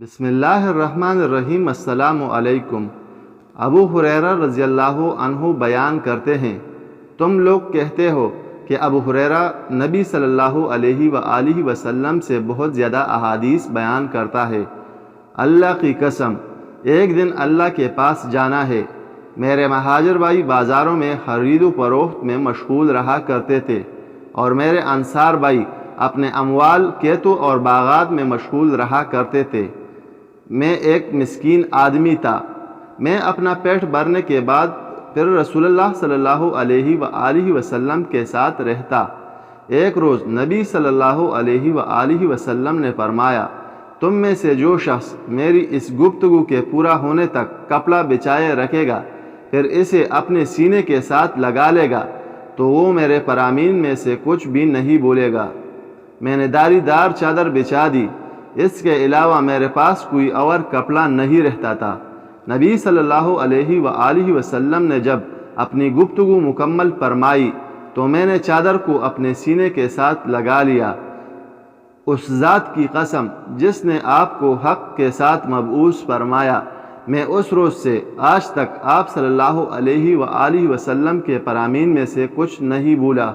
بسم اللہ الرحمن الرحیم۔ السلام علیکم۔ ابو ہریرہ رضی اللہ عنہ بیان کرتے ہیں، تم لوگ کہتے ہو کہ ابو ہریرہ نبی صلی اللہ علیہ وآلہ وسلم سے بہت زیادہ احادیث بیان کرتا ہے۔ اللہ کی قسم، ایک دن اللہ کے پاس جانا ہے۔ میرے مہاجر بھائی بازاروں میں خرید و فروخت میں مشغول رہا کرتے تھے، اور میرے انصار بھائی اپنے اموال کھیتوں اور باغات میں مشغول رہا کرتے تھے۔ میں ایک مسکین آدمی تھا۔ میں اپنا پیٹ بھرنے کے بعد پھر رسول اللہ صلی اللہ علیہ وآلہ وسلم کے ساتھ رہتا۔ ایک روز نبی صلی اللہ علیہ وآلہ وسلم نے فرمایا، تم میں سے جو شخص میری اس گفتگو کے پورا ہونے تک کپڑا بچھائے رکھے گا، پھر اسے اپنے سینے کے ساتھ لگا لے گا، تو وہ میرے فرامین میں سے کچھ بھی نہیں بولے گا۔ میں نے داری دار چادر بچھا دی، اس کے علاوہ میرے پاس کوئی اور کپڑا نہیں رہتا تھا۔ نبی صلی اللہ علیہ وآلہ وسلم نے جب اپنی گفتگو مکمل فرمائی تو میں نے چادر کو اپنے سینے کے ساتھ لگا لیا۔ اس ذات کی قسم جس نے آپ کو حق کے ساتھ مبعوث فرمایا، میں اس روز سے آج تک آپ صلی اللہ علیہ وآلہ وسلم کے فرامین میں سے کچھ نہیں بولا۔